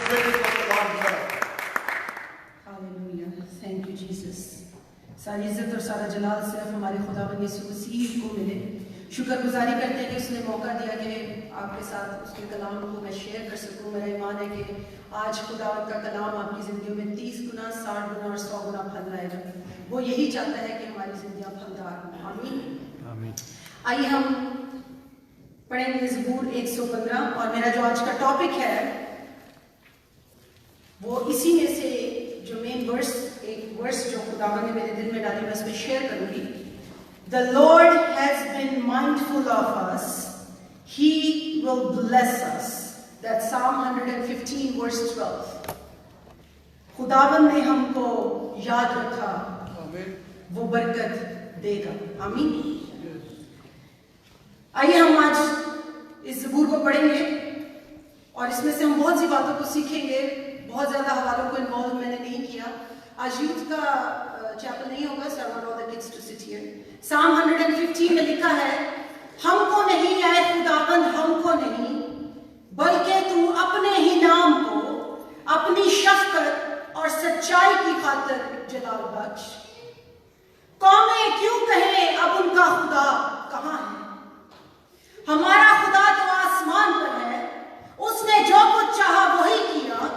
witness what the Lord has done. Hallelujah. Thank you, Jesus. ساری عزت اور سارا جلال صرف ہمارے خداوند یسوع مسیح کو ملے. شکر گزاری کرتے ہیں کہ اس نے موقع دیا کہ آپ کے ساتھ اس کے کلام کو میں شیئر کر سکوں. میرا ایمان ہے کہ آج خداوند کا کلام آپ کی زندگیوں میں 30 گنا 60 گنا اور 100 گنا پھل لائے گا. وہ یہی چاہتا ہے کہ ہماری زندگیاں پھلدار ہوں. آمین. آئیے ہم پڑھیں گے زبور 115 اور میرا جو آج کا ٹاپک ہے وہ اسی میں سے جو مین ورس ایک ورس جو خداوند نے میرے دل میں ڈالی میں اس میں شیئر کروں گی. The Lord has been mindful of us. He will bless us. That's Psalm 115 verse 12. خداوند نے ہم کو یاد رکھا, وہ برکت دے گا. آمین. آئیے ہم آج اس زبور کو پڑھیں گے اور اس میں سے ہم بہت سی باتوں کو سیکھیں گے. بہت زیادہ حوالوں کو انوالو میں نے نہیں کیا. آج یوتھ کا چیپل نہیں ہوگا, so I want all the kids to sit here. Psalm 115 میں لکھا ہے, ہم کو نہیں اے خداوند ہم کو نہیں, بلکہ تو اپنے ہی نام کو اپنی شفقت اور سچائی کی خاطر جلال بخش. قومیں کیوں کہیں اب ان کا خدا کہاں ہے؟ ہمارا خدا تو آسمان پر ہے, اس نے جو کچھ چاہا وہی کیا.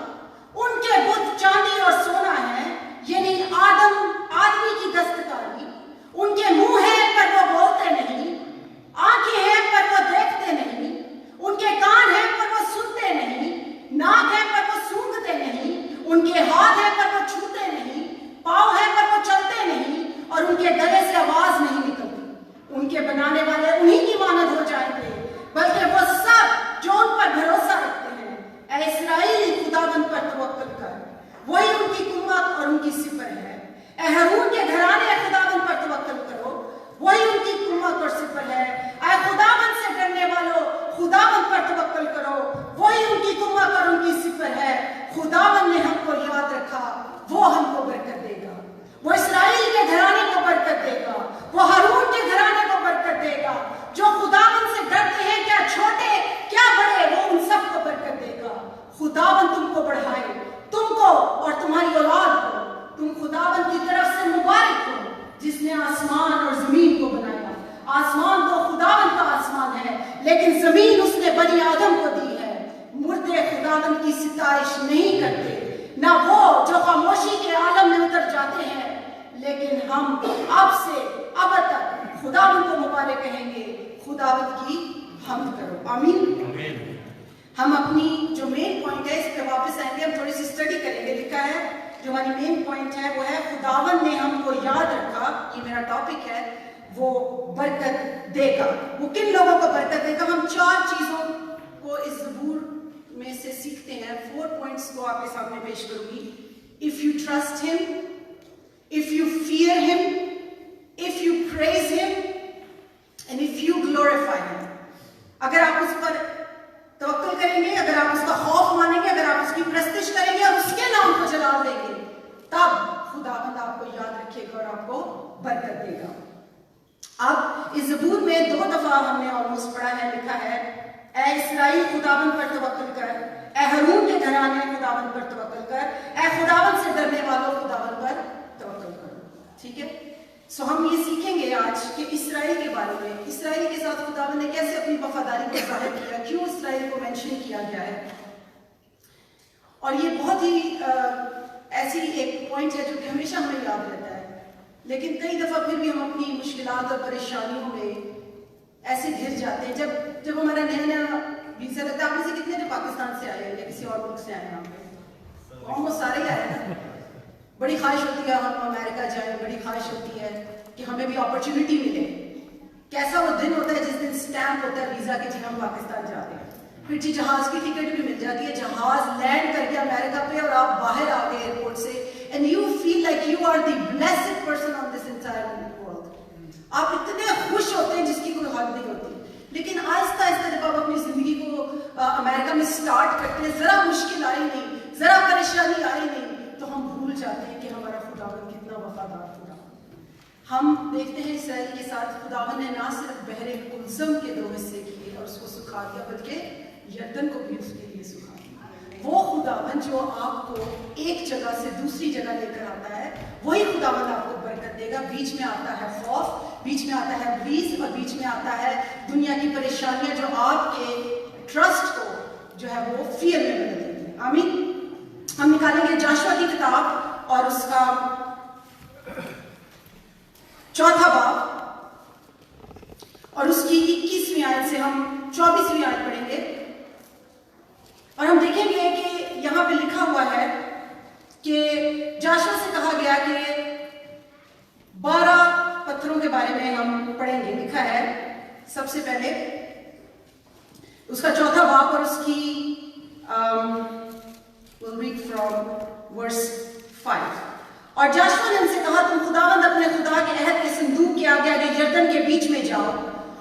ان کے بت چاندی اور سونا ہے, یعنی آدمی کی دستکاری. ان کے منہ ہیں پر وہ بولتے نہیں, آنکھیں ہیں پر وہ دیکھتے نہیں, ان کے کان ہیں پر وہ سنتے نہیں, ناک ہے پر وہ سونگھتے نہیں, ان کے ہاتھ ہیں پر وہ چھوتے نہیں, پاؤں ہیں پر وہ چلتے نہیں, اور ان کے گلے سے آواز نہیں نکلتی. ان کے بنانے والے انہی کی مانند ہو جائیں گے, بلکہ وہ سب جو ان پر بھروسہ رکھتے ہیں. اے اسرائیل خداوند پر توکل کر, وہی ان کی قوت اور ان کی سپر ہے. اے ہارون کے گھرانے خداوند پر توکل کرو, وہی ان کی قوت اور سپر ہے. اے خداوند سے ڈرنے والوں خداوند پر توکل کرو, وہی ان کی قوت اور ان کی سپر ہے. خداوند نے ہم کو یاد رکھا, وہ ہم کو برکت دے گا. وہ اسرائیل کے گھرانے کو برکت دے گا, وہ ہارون کے گھرانے کو برکت دے گا. جو خداوند سے ڈرتے ہیں, کیا چھوٹے کیا بڑے, وہ ان سب کو برکت دے گا. خداوند تم کو بڑھائے, تم کو اور تمہاری اولاد کو. تم خداوند کی طرف سے مبارک ہو, جس نے آسمان اور زمین کو بنایا. آسمان تو خداوند کا آسمان ہے, لیکن زمین اس نے بنی آدم کو دی ہے. مردے خداوند کی ستائش نہیں کرتے, نہ وہ جو خاموشی کے عالم میں اتر جاتے ہیں. لیکن ہم اب سے اب تک خداوند کو مبارک کہیں گے. خداوند کی حمد کرو. آمین. ہم اپنی جو مین پوائنٹ ہے اس پہ واپس آئیں گے, ہم تھوڑی سی اسٹڈی کریں گے. لکھا ہے جو ہماری مین پوائنٹ ہے وہ ہے خداوند نے ہم کو یاد رکھا. یہ میرا ٹاپک ہے, وہ برکت دے گا. وہ کن لوگوں کو برکت دے گا؟ ہم 4 چیزوں کو اس زبور میں سے سیکھتے ہیں. 4 پوائنٹس کو آپ کے سامنے پیش کروں گی. If you trust him, if you fear him, if you praise him, and if you glorify him. اگر آپ اس پر توکل کریں گے, اگر آپ اس کا خوف مانیں گے, اگر آپ اس کی پرستش کریں گے اور اس کے نام کو جلال دیں گے, تب خداوند آپ کو یاد رکھے گا اور آپ کو برکت دے گا. اب اس زبور میں 2 دفعہ ہم نے آلموسٹ پڑھا ہے. لکھا ہے اے اسرائیل خداوند پر توکل کر, اے ہارون کے گھرانے خداوند پر توکل کر, اے خداوند سے ڈرنے والوں خداوند پر توکل کرو. ٹھیک ہے, سو ہم یہ سیکھیں گے آج کہ اسرائیل کے بارے میں, اسرائیل کے ساتھ خداوند نے کیسے اپنی وفاداری کو ظاہر کیا, کیوں اسرائیل کو مینشن کیا گیا ہے. اور یہ بہت ہی ایسی ایک پوائنٹ ہے جو کہ ہمیشہ ہمیں یاد رہتا ہے, لیکن کئی دفعہ پھر بھی ہم اپنی مشکلات اور پریشانیوں میں ایسے گھر جاتے ہیں. جب ہمارا نیا ویزا لگتا ہے, آپ میں سے کتنے جو پاکستان سے آئے ہیں یا کسی اور ملک سے آئے ہیں؟ یہاں پہ آلموسٹ سارے ہی آئے ہیں. بڑی خواہش ہوتی ہے ہم امریکہ جائیں, بڑی خواہش ہوتی ہے کہ ہمیں بھی اپرچونٹی ملے. کیسا وہ دن ہوتا ہے جس دن سٹیمپ ہوتا ہے ویزا کے, جی ہم پاکستان جا رہے ہیں. پھر جی جہاز کی ٹکٹ بھی مل جاتی ہے, جہاز لینڈ کر کے امریکہ پہ, اور آپ باہر آ گئے ایئرپورٹ سے, and you feel like you are the blessed person on this entire world. آپ اتنے خوش ہوتے ہیں جس کی کوئی حد نہیں ہوتی. لیکن آہستہ آہستہ جب آپ اپنی زندگی کو امریکہ میں سٹارٹ کرتے ہیں, ذرا مشکل آئی نہیں, ذرا پریشانی آئی نہیں, تو ہم بھول جاتے ہیں کہ ہمارا خداوند کتنا وفادار خدا. ہم دیکھتے ہیں اسرائیل کے ساتھ خداوند نے نہ صرف بحر کلثم کے 2 حصے کیے اور اس کو سکھا دیا, بلکہ یردن کو بھی اس کے لیے سکھا دیا. वो खुदावन जो आपको एक जगह से दूसरी जगह लेकर आता है, वही खुदावन आपको बरकत देगा। बीच में आता है खौफ, बीच में आता है प्लीज, और बीच में आता है दुनिया की परेशानियां जो आपके ट्रस्ट को जो है वो फियर में बदल देती है। आमीन। हम निकालेंगे जाशुआ की किताब और उसका 4वां बाब और उसकी 21वीं आयत से हम 24वीं आयत पढ़ेंगे, और हम देखेंगे कि यहां पे लिखा हुआ है कि जाशुआ से कहा गया कि 12 पत्थरों के बारे में हम पढ़ेंगे। लिखा है सबसे पहले उसका 4वां बाब और उसकी we'll read from verse 5। और जाशुआ ने उनसे कहा, तुम खुदावंद अपने खुदा के अहद के संदूक के आगे आगे यरदन के बीच में जाओ,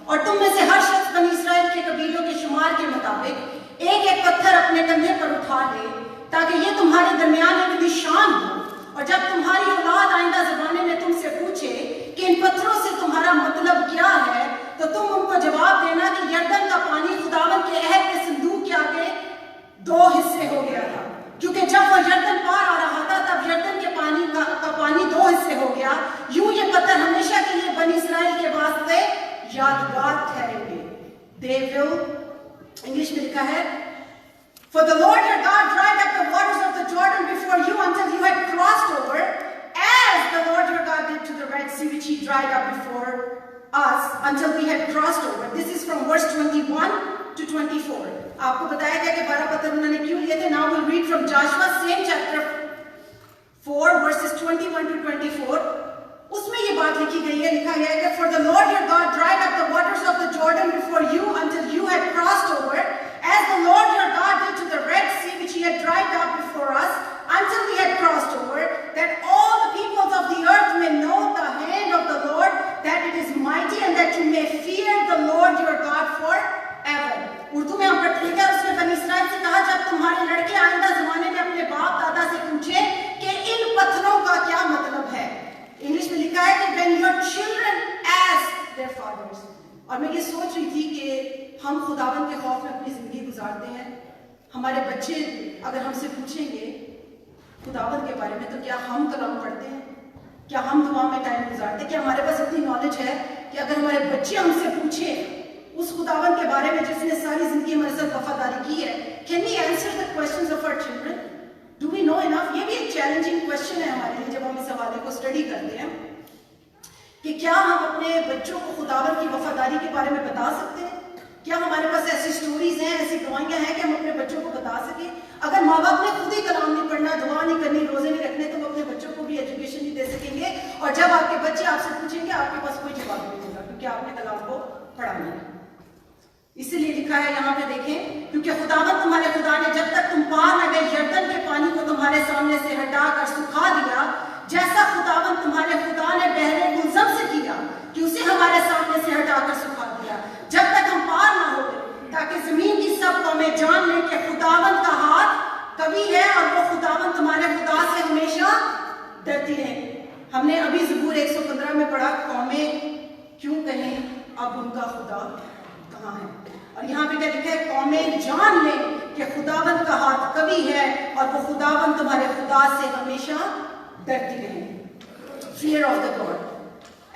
और तुम में से हर शख्स बनी इस्राएल के कबीलों के शुमार के मुताबिक एक एक पत्थर अपने कंधे पर उठा ले, ताकि ये तुम्हारे दरमियान एक निशान हो। और जब तुम्हारी औलाद आइंदा जमाने में तुमसे पूछे कि इन पत्थरों से तुम्हारा मतलब क्या है, तो तुम उनको जवाब देना कि यरदन का पानी खुदावन के अहद के संदूक के आगे 2 हिस्से हो गया था, क्योंकि जब वो यरदन पार आ रहा था तब यरदन के पानी का पानी 2 हिस्से हो गया। यूं ये पत्थर हमेशा के लिए बनी इस्राएल के वास्ते यादगार ठहरेंगे। They will, इंग्लिश में लिखा है, For the Lord your God dried up the waters of the Jordan before you until you had crossed over, as the Lord your God did to the Red Sea, which he dried up before us until we had crossed over. This is from verse 21 to 24. आपको बताया गया कि 12 पत्थर उन्होंने क्यों लिए थे। Now we'll read from Joshua, same chapter 4, verses 21 to 24. उसमें ये बात लिखी गई है, लिखा गया है कि For the Lord your God dried up the waters of the Jordan before you until you had crossed over, as the Lord your God did to the Red Sea, which he had dried up before us until we had crossed over, that all the peoples of the earth may know the hand of the Lord, that it is mighty, and that you may fear the Lord your God forever. Urdu में हम पढ़ते हैं, उसने बनी इस्राएल से कहा, जब तुम्हारे लड़के आइंदा जमाने में अपने बाप दादा से पूछे कि इन पत्थरों का क्या मतलब है। इंग्लिश में लिखा है कि when your children ask their fathers। और मैं ये सोच रही थी कि हम खुदावन के खौफ में अपनी जिंदगी गुजारते हैं। हमारे बच्चे अगर हमसे पूछेंगे खुदावन के बारे में, तो क्या हम कलाम पढ़ते हैं? क्या हम दुआ में टाइम गुजारते हैं? क्या हमारे पास इतनी नॉलेज है कि अगर हमारे बच्चे हमसे पूछे उस खुदावन के बारे में जिसने सारी जिंदगी हमारे साथ वफादारी की है, can we answer the questions of our children? Do we know enough? ये भी एक चैलेंजिंग क्वेश्चन है हमारे लिए जब हम इस हवाले को स्टडी करते हैं कि क्या हम अपने बच्चों को खुदावन की वफादारी के बारे में बता सकते हैं? क्या हमारे पास ऐसी स्टोरीज हैं, ऐसी ड्राइंग हैं कि हम अपने बच्चों को बता सकें? अगर माँ बाप ने खुद ही कलाम नहीं पढ़ना, दुआ नहीं करनी, रोजे नहीं रखने, तो वो अपने बच्चों को भी एजुकेशन नहीं दे सकेंगे। और जब आपके बच्चे आपसे पूछेंगे, आपके पास कोई जवाब नहीं होगा, क्योंकि आपने कलाम को पढ़ा नहीं। इसीलिए लिखा है यहाँ पे देखें, क्योंकि खुदावन तुम्हारे खुदा ने जब तक तुम पार न गए यरदन के पानी को तुम्हारे सामने से हटाकर सुखा दिया, जैसा खुदावन तुम्हारे खुदा ने बहरे गुलजम से किया कि उसे हमारे सामने से हटाकर सुखा दिया, जब तक हम पार ना हो गए, ताकि जमीन की सब कौमें जान लें कि खुदावन का हाथ कभी है और वो खुदावन तुम्हारे खुदा से हमेशा डरती रहे। हमने अभी ज़बूर 115 में पढ़ा, कौमें क्यों कहें अब उनका खुदा कहाँ है। और यहाँ पे क्या लिखा है, कौमें जान लें कि खुदावन का हाथ कभी है और वो खुदावन तुम्हारे खुदा से हमेशा डरती रहे। Fear of the Lord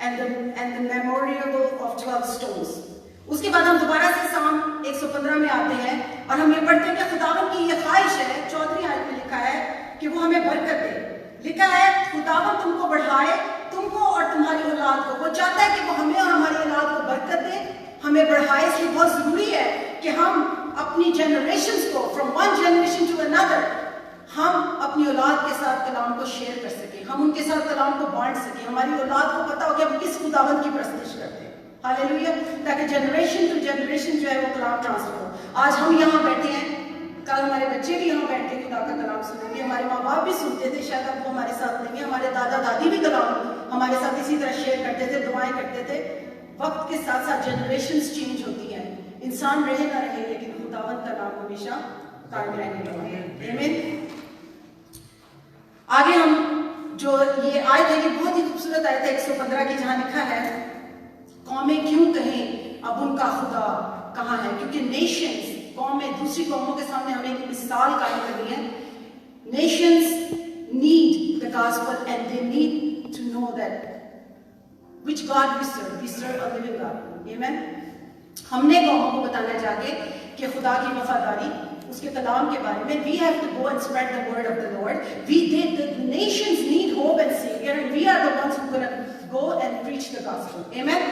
and the memorial of 12 stones। उसके बाद हम दोबारा से साम 115 में आते हैं और हम ये पढ़ते हैं कि खुदावन की ये ख्वाहिश है, 4वीं आयत में लिखा है कि वो हमें बरकत दे। लिखा है खुदावन तुमको बढ़ाए, तुमको और तुम्हारी औलाद को। वो चाहता है कि वो हमें और हमारी औलाद को बरकत दे, हमें बढ़ाए। इसलिए बहुत जरूरी है कि हम अपनी जनरेशंस को, from one generation to another, हम अपनी औलाद के साथ कलाम को शेयर कर सकें, हम उनके साथ कलाम को बांट सकें, हमारी औलाद को पता हो कि हम किस खुदावंद की परस्तिश करते हैं। हालेलुया। ताकि जनरेशन टू जनरेशन जो है वो कलाम ट्रांसफर हो। आज हम यहाँ बैठे हैं, कल हमारे बच्चे भी यहाँ बैठ के खुदा का कलाम सुनेंगे। हमारे माँ बाप भी सुनते थे, शायद अब वो हमारे साथ नहीं है। हमारे दादा दादी भी कलाम हमारे साथ इसी तरह शेयर करते थे, दुआएं करते थे। वक्त के साथ साथ जनरेशंस चेंज होती हैं, इंसान रहे ना रहे, लेकिन खुदावंद का नाम हमेशा कायम रहने वाला है। आमीन। आगे हम जो ये आयत है, ये बहुत ही खूबसूरत आयत है 115 की, जहाँ लिखा है कौमें क्यों कहें अब उनका खुदा कहाँ है, क्योंकि नेशंस कौमें दूसरी कौमों के सामने हमें एक मिसाल कायम करनी है. Nations need the gospel and they need to know that which God we serve. We serve a living God. Amen. हमने कौमों को बताना चाहिए कि खुदा की वफादारी, उसके कलाम के बारे में. We have to go and spread the word of the Lord. The nations need hope and Savior, and we are the ones who are going to go and preach the gospel. Amen.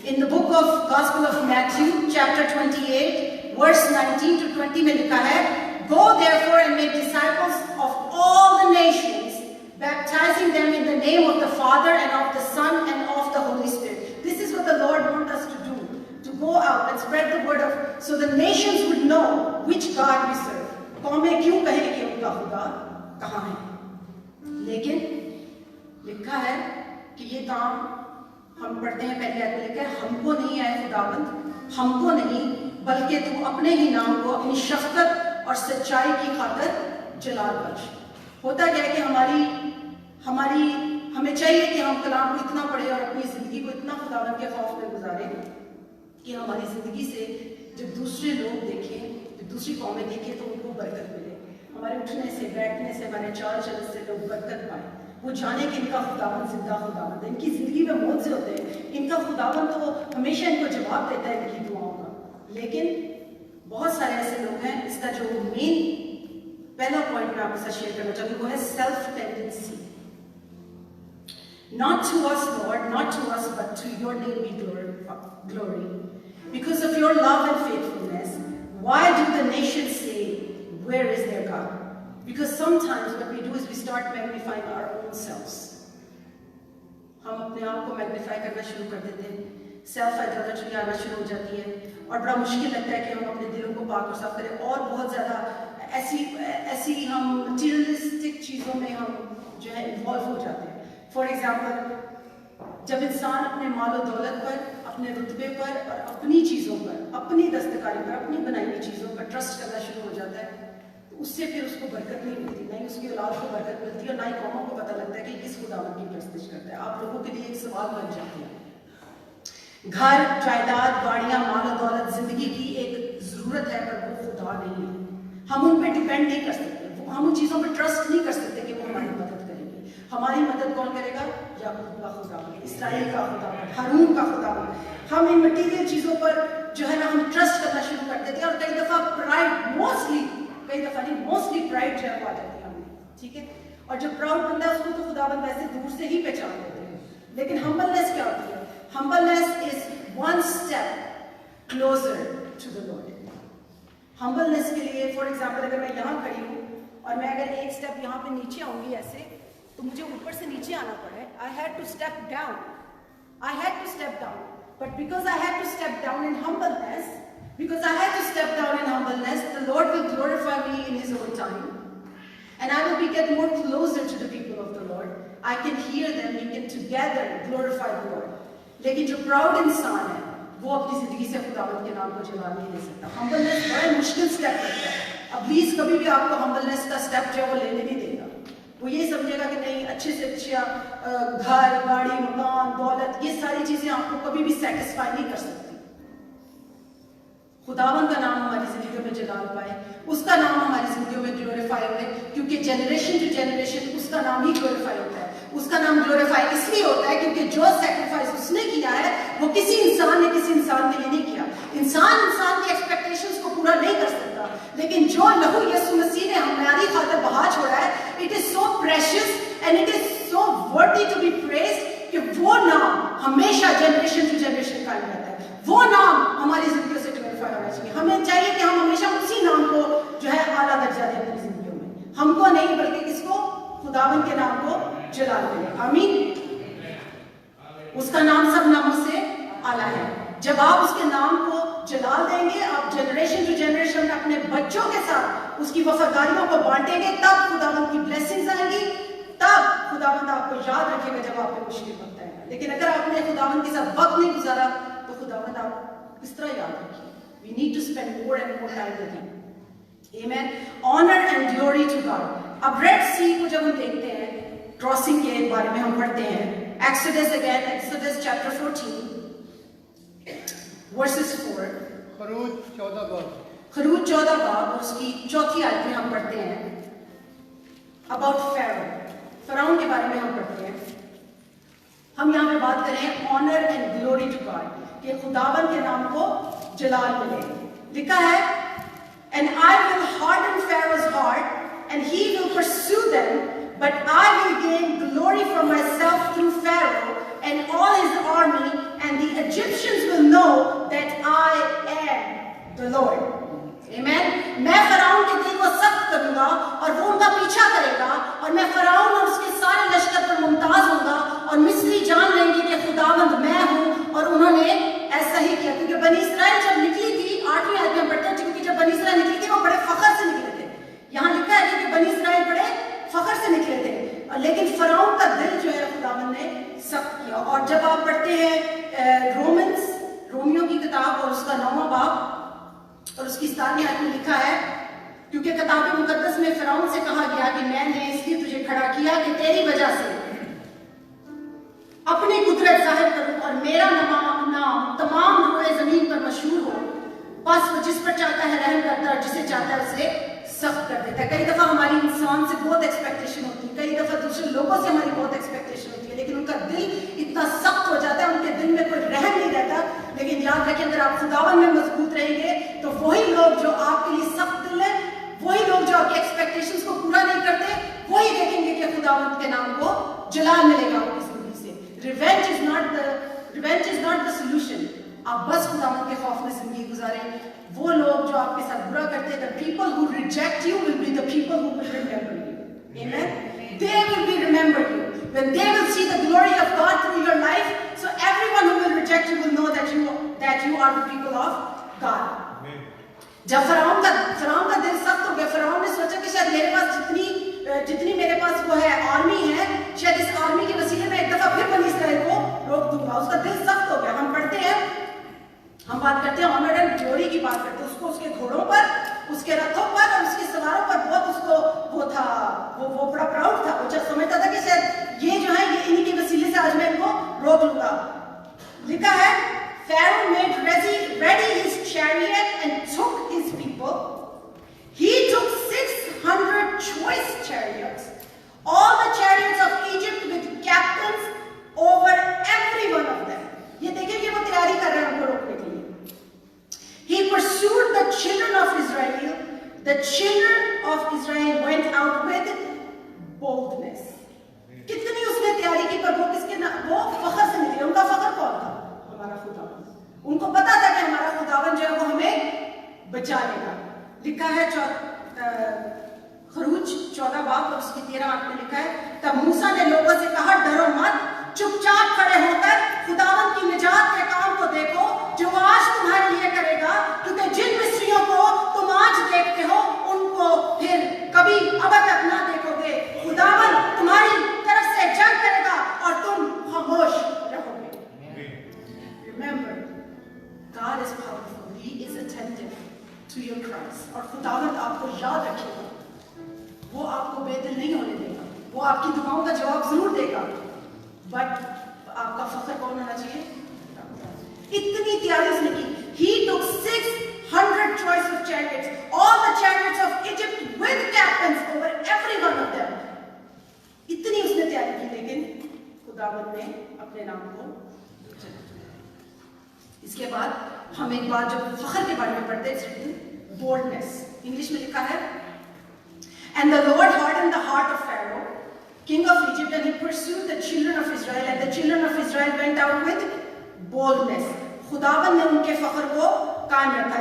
In the book of Gospel of Matthew, chapter 28, verse 19 to 20 में लिखा है, Go therefore and make disciples of all the nations, baptizing them in the name of the Father and of the Son and of the Holy Spirit. This is what the Lord wants us to do, to go out and spread the word of, so the nations would know which God we serve. कौमें क्यों कहें कि उनका खुदा कहाँ है? लेकिन लिखा है कि ये काम हम पढ़ते हैं पहले आयत में लिखा है, हमको नहीं आए खुदाबंद, हमको नहीं, बल्कि तू अपने ही नाम को अपनी शफकत और सच्चाई की खातिर जलाल बख्श. होता क्या है कि हमें चाहिए कि हम कलाम को इतना पढ़े और अपनी जिंदगी को इतना खुदाबंद के खौफ में गुजारें कि हमारी जिंदगी से जब दूसरे लोग देखें, जब दूसरी कौमें देखें तो उनको बरकत मिले. हमारे उठने से, बैठने से, हमारे चाल चलन से लोग बरकत पाए. वो जाने कि इनका खुदाबंद जिंदा खुदाबंद है, इनकी जिंदगी में मौजे होते हैं, इनका खुदाबंद तो हमेशा इनको जवाब देता है इनकी दुआओं का. लेकिन बहुत सारे ऐसे लोग हैं, इसका जो मेन पहला पॉइंट मैं आपके साथ शेयर करना चाहती हूँ वो है self tendency. Not to us, Lord, not to us, but to your name be glory. Because of your love and faithfulness, why do the nations say, where is their God? Because sometimes what we do is we start magnifying our own selves. हम अपने आप को magnify करना शुरू कर देते हैं, self identity आना शुरू हो जाती है और बड़ा मुश्किल लगता है कि हम अपने दिलों को पाक और साफ करें. और बहुत ज़्यादा ऐसी हम मटीरियलिस्टिक चीज़ों में हम जो है इन्वॉल्व हो जाते हैं. फॉर एग्जाम्पल, जब इंसान अपने माल और दौलत पर, अपने रुतबे पर और अपनी चीज़ों पर, अपनी दस्तकारी पर, अपनी बनाई हुई चीज़ों पर ट्रस्ट करना शुरू हो जाता है, उससे फिर उसको बरकत नहीं मिलती, ना ही उसकी औलाद को बरकत मिलती है और ना ही कौमों को पता लगता है कि किस खुदावंद की परस्तिश करता है. आप लोगों के लिए एक सवाल बन जाती है. घर, जायदाद, गाड़ियां, माल और दौलत जिंदगी की एक जरूरत है, पर वो खुदा नहीं है. हम उन पर डिपेंड नहीं कर सकते, हम उन चीज़ों पर ट्रस्ट नहीं कर सकते कि वो हमारी मदद करेंगे. हमारी मदद कौन करेगा? याकूब का खुदावंद, इसराइल का खुदावंद, हारून का खुदावंद. हम इन मटीरियल चीज़ों पर जो है ना हम ट्रस्ट करना शुरू कर देते हैं और कई दफ़ा प्राइड, मोस्टली प्राइड जो है आ जाती है हमें. ठीक है. और जो प्राउड बंदा है उसको तो खुदावंद वैसे दूर से ही पहचान लेते हैं. लेकिन हम्बलनेस क्या होती है? Humbleness is one step closer to the Lord. Humbleness के लिए, for example, अगर मैं यहाँ खड़ी हूँ और मैं अगर एक स्टेप यहाँ पे नीचे आऊँगी ऐसे, तो मुझे ऊपर से नीचे आना पड़े. I had to step down. But because I had to step down in humbleness, the Lord will glorify me in His own time, and I will get more closer to the people of the Lord. I can hear them. We can together glorify the Lord. लेकिन जो proud इंसान है वो अपनी जिंदगी से खुदावंद के नाम को जला नहीं ले सकता. हम्बलनेस बड़ा मुश्किल स्टेप लगता है. अब्लीस कभी भी आपको हम्बलनेस का स्टेप जो है वो लेने नहीं देगा. वो ये समझेगा कि नहीं, अच्छे से अच्छा घर, गाड़ी, मकान, दौलत, ये सारी चीजें आपको कभी भी सेटिस्फाई नहीं कर सकती. खुदावंद का नाम हमारी जिंदगियों में जलाल पाए, उसका नाम हमारी जिंदगियों में ग्लोरीफाई हो, क्योंकि जनरेशन टू जनरेशन उसका नाम ही ग्लोरीफाई होता है. उसका नाम ग्लोरीफाई इसलिए होता है क्योंकि जो सैक्रिफाइस उसने किया है वो किसी इंसान ने किसी इंसान के लिए नहीं किया. इंसान की एक्सपेक्टेशंस को पूरा नहीं कर सकता, लेकिन जो लहू यीशु मसीह ने हमारी खातिर बहा छोड़ा है, it is so precious and it is so worthy to B praised कि वो नाम हमेशा जनरेशन टू जनरेशन कायम रहता है. वो नाम हमारी जिंदगियों से ग्लोरीफाई होना चाहिए. हमें चाहिए कि हम हमेशा उसी नाम को जो है आला दर्जा दें अपनी जिंदगियों में. हमको नहीं, बल्कि किसको? खुदावंद के नाम को जलाल दें. आमीन. उसका नाम सब नामों से आला है. जब आप उसके नाम को जलाल देंगे, आप जनरेशन टू जनरेशन अपने बच्चों के साथ उसकी वफादारियों को बांटेंगे, तब खुदावंद की ब्लेसिंग्स आएंगी, तब खुदावंद आपको याद रखेगा जब आप पे मुश्किल वक्त आएगा. लेकिन अगर आपने खुदावंद के साथ वक्त नहीं गुजारा तो खुदावंद आप किस तरह याद रखेंगे? We need to spend more and more time with Him. Amen. Honor and glory to God. अब रेड सी को जब हम देखते हैं, क्रॉसिंग के बारे में हम पढ़ते हैं. Exodus chapter 14 verses 4. खरोज 14 वर्ष. खरूज 14 बाब और उसकी 4 आयत में हम पढ़ते हैं अबाउट फराउन के बारे में हम पढ़ते हैं। हम यहाँ पे बात करें honour and glory to God, कि खुदावन के नाम को जलाल मिले। लिखा है, and I will harden Pharaoh's heart and he will pursue them, but I will gain glory for myself through Pharaoh and all his army, and the Egyptians will know that I am the Lord. Amen. मैं फराउन के दिल को सख्त करूंगा और वो उनका पीछा करेगा, और मैं फराउन और उसके सारे लश्कर पर मुमताज होऊंगा, और मिस्री जान लेंगे कि खुदावंद मैं हूं। और उन्होंने ऐसा ही किया, क्योंकि बनी इस्राइल जब निकली थी, 8वीं आयत में पढ़ते हैं, क्योंकि जब बनी इस्राइल निकली थी वो बड़े फखर से निकले थे। यहाँ लिखा है कि बनी इस्राइल बड़े फखर से निकले थे, लेकिन फराउन का दिल जो है खुदावंद ने सख्त किया। और जब आप पढ़ते हैं रोमियो की किताब और उसका 9वां बाब और उसकी 17वीं आयत में लिखा है, क्योंकि किताब मुकद्दस में फिरौन से कहा गया कि मैंने इसलिए तुझे खड़ा किया कि तेरी वजह से अपनी कुदरत जाहिर करूं और मेरा नाम तमाम रोए जमीन पर मशहूर हो। बस वो जिस पर चाहता है रहम करता है और जिसे चाहता है उसे सख्त कर देता है। कई दफा हमारी इंसान से बहुत एक्सपेक्टेशन होती है, कई दफा दूसरे लोगों से हमारी बहुत एक्सपेक्टेशन होती है, लेकिन उनका दिल इतना सख्त हो जाता है, उनके दिल में कोई रहम नहीं रहता। लेकिन याद रखें, अगर आप खुदावन में मजबूत रहेंगे तो वही लोग जो आपके लिए सख्त दिल है, वही लोग जो आपके एक्सपेक्टेशंस को पूरा नहीं करते, वही देखेंगे कि खुदावन के नाम को जलाल मिलेगा उनकी जिंदगी से। Revenge is not the solution. आप बस खुदावन के खौफ में जिंदगी गुजारें। वो लोग जो आपके साथ बुरा करते हैं, the people who reject you will be the people who will remember you. Amen. They will be remember you when they will see the glory of God through your life. So everyone who will reject you will know that you are the people of God. जब फराउन का दिल सख्त हो गया, फराउन ने सोचा कि शायद मेरे पास जितनी मेरे पास वो है आर्मी है, शायद इस आर्मी के वसीले में एक दफा फिर बनी इस्राइल को रोक दूंगा। उसका दिल सख्त हो गया। हम पढ़ते हैं, हम बात करते हैं ऑनर एंड ग्लोरी की बात करते हैं। उसको उसके घोड़ों पर, उसके रथों पर और उसके सवारों पर बहुत उसको वो बड़ा प्राउड था। वो जब समझता था कि शायद ये जो है ये इन्हीं के वसीले से आज मैं इनको रोक लूंगा। लिखा है, Pharaoh made ready his chariot and took his people. He took 600 choice chariots, all the chariots of Egypt with captains over every one of them. ये देखिए कि वो तैयारी कर रहे हैं उनको रोकने के लिए। He pursued the children of Israel. The children of Israel went out with boldness. कितनी उसने तैयारी की, पर वो फखर से निकले। उनका फखर कौन था? हमारा खुदावन। उनको पता था कि हमारा खुदावन जो है वो हमें बचा लेगा। लिखा है खरूज 14 बाब और उसकी 13 आयत में लिखा है, तब मूसा ने लोगों से कहा, डरो मत, चुपचाप खड़े होकर खुदावन की निजात के काम को देखो जो वो आज तुम्हारे लिए करेगा, क्योंकि जिन मिस्रियों को तुम आज देखते हो उनको फिर कभी अब तक ना देखोगे। खुदावन तुम्हारी तरफ से जंग करेगा और तुम खामोश रहोगे। Remember, God is powerful. He is attentive to your cries. और खुदावन आपको याद रखेगा, वो आपको बेदिल नहीं होने देगा, वो आपकी दुआओं का जवाब जरूर देगा। बट आपका फख्र कौन होना चाहिए? इतनी तैयारी उसने की। He took 600 choice of chariots, all the chariots of Egypt with captains over every one of them. इतनी उसने तैयारी की, लेकिन खुदावन ने अपने नाम को। इसके बाद हम एक बार जब फख्र के बारे में पढ़ते हैं, बोल्डनेस, इंग्लिश में लिखा है, and the Lord hardened the heart of Pharaoh, king of Egypt, and he pursued the children of Israel, and the children of Israel went out with boldness. खुदावन ने उनके फख्र को कायम रखा।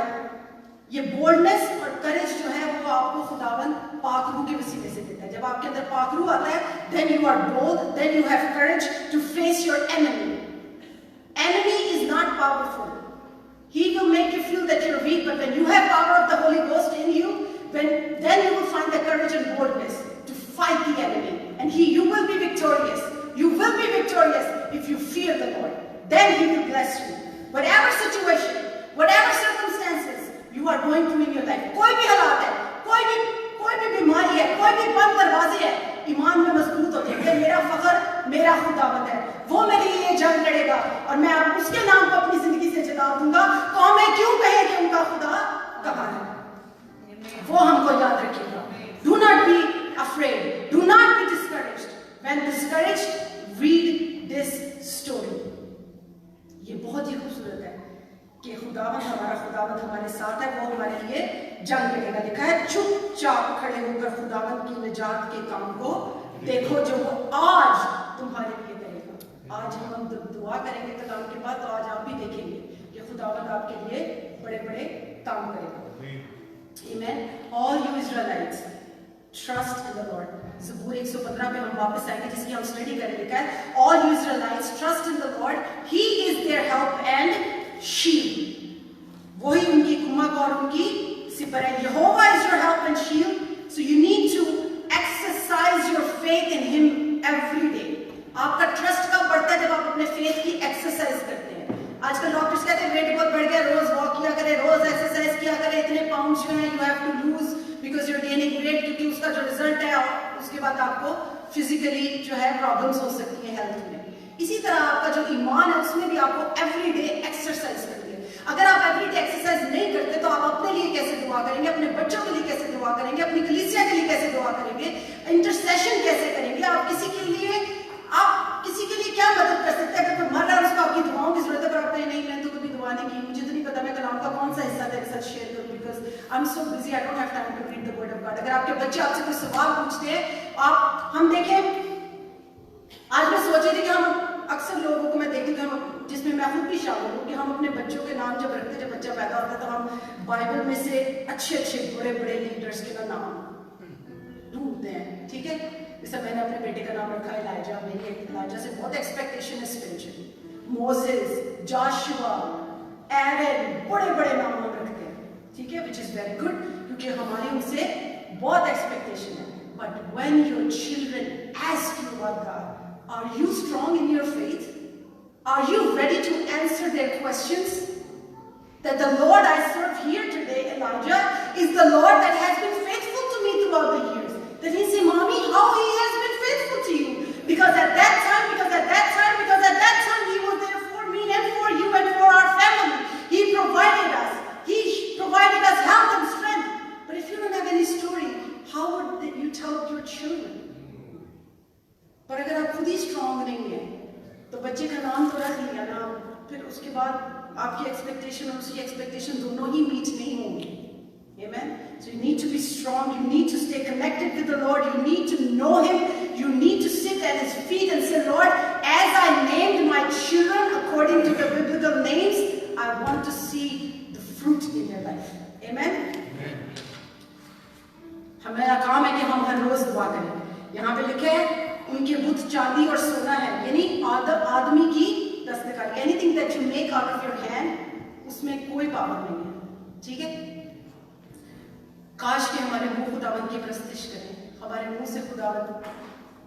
ये बोल्डनेस और करेज जो है वो आपको खुदावन पाकरू के वसीले से देता है। जब आपके अंदर पाकरू आता है, then you are bold, then you have courage to face your enemy. Enemy is not powerful. He will make you feel that you're weak, but when you have power of the Holy Ghost in you, then you will find the courage and boldness to fight the enemy, and you will be victorious. You will be victorious if you fear the Lord. Then He will bless you. Whatever situation, whatever circumstances you are going through in your life, कोई भी हालात है, कोई भी बीमारी है, कोई भी बंद दरवाजे है, ईमान में मजबूत हो जाए, मेरा फख्र मेरा खुदावंद है, वो मेरे लिए जंग लड़ेगा और मैं उसके नाम को अपनी जिंदगी से जता दूंगा। कौमें क्यों कहें कि उनका खुदा कहाँ है? वो हमको याद रखिएगा. Do not be afraid. Do not be discouraged. When discouraged, read this story. ये बहुत ही खूबसूरत है कि खुदावंद हमारे साथ है, वो हमारे लिए जंग लड़ेगा. लिखा है चुपचाप खड़े होकर खुदावंद की निजात के काम को देखो जो वो आज तुम्हारे लिए करेगा. आज हम दुआ करेंगे कलाम के बाद, तो आज आप भी देखेंगे कि खुदावंद आपके लिए बड़े बड़े काम करेगा. Amen. All you Israelites, trust in the Lord. ज़बूर 115 पे हम वापस आएंगे जिसकी हम स्टडी करें. लिखा है All you Israelites, trust in the Lord. He is their help and shield. वही उनकी कुमक और उनकी सिपर है. Jehovah is your help and shield. So you need to exercise your faith in Him every day. आपका trust कब बढ़ता है? जब आप अपने फेथ की एक्सरसाइज करते हैं. आजकल डॉक्टर्स कहते हैं वेट बहुत बढ़ गया, रोज वॉक किया करें, रोज एक्सरसाइज किया करें, इतने पाउंड्स जो हैं you have to lose because you are gaining weight, क्योंकि उसका जो रिजल्ट है उसके बाद आपको फिजिकली जो है प्रॉब्लम्स हो सकती है हेल्थ में. इसी तरह आपका जो ईमान है उसमें भी आपको एवरीडे एक्सरसाइज करनी है. अगर आप एवरीडे एक्सरसाइज नहीं करते तो आप अपने लिए कैसे दुआ करेंगे, अपने बच्चों के लिए कैसे दुआ करेंगे, अपनी कलीसिया के लिए कैसे दुआ करेंगे, इंटरसेशन कैसे करेंगे, आप किसी के लिए क्या मदद कर सकते हैं? अगर कोई मर रहा है उसको आपकी दुआओं की जरूरत है, पर आप कहें नहीं मैंने तो कभी दुआ नहीं की, मुझे तो नहीं पता मैं कलाम का कौन सा हिस्सा तेरे साथ शेयर करूं because I am so busy, I don't have time to read the word of God. अगर आपके बच्चे आपसे कोई सवाल पूछते हैं, हम देखें, आज मैं सोच रही थी कि हम अक्सर लोगों को मैं देखती हूँ जिसमें मैं खुद भी शामिल हूँ कि हम अपने बच्चों के नाम जब रखते, जब बच्चा पैदा होता है तो हम बाइबल में से अच्छे बड़े लीडर्स के नाम ढूंढते हैं. ठीक है, जैसे मैंने अपने बेटे का नाम रखा एलाइजा. मेरी एलाइजा से बहुत एक्सपेक्टेशन है स्पिरिचुअली. मोसेस, जोशुआ, एरन, बड़े नाम हम रखते हैं. ठीक है, विच इज वेरी गुड क्योंकि हमारी उनसे बहुत एक्सपेक्टेशन है. But when your children ask you about God, are you strong in your faith? Are you ready to answer their questions? That the Lord I serve here today, Elijah, is the Lord that has been faithful to me throughout the years. Then he say, Mommy, how he has been faithful to you? Because at that time, he was there for me and for you and for our family. He provided us. He provided us health and strength. But if you don't have any story, how would you tell your children? पर अगर आप खुद ही strong नहीं है तो बच्चे का नाम तो रख लिया ना, फिर उसके बाद आपकी एक्सपेक्टेशन और उसकी एक्सपेक्टेशन दोनों ही मीट नहीं होंगी. Amen. So you need to be strong. You need to stay connected with the Lord. You need to know Him. You need to sit at His feet and say, Lord, as I named my children according to the biblical names, I want to see the fruit in their life. Amen. हमारा काम है कि हम हर रोज दुआ करें. यहाँ पे लिखे है उनके बुत चांदी और सोना है, यानी आदमी की दस्तकारी. Anything that you make out of your hand उसमें कोई पावर नहीं है. ठीक है, काश के हमारे मुंह खुदावंद की प्रस्तिश करें, हमारे मुंह से खुदावंद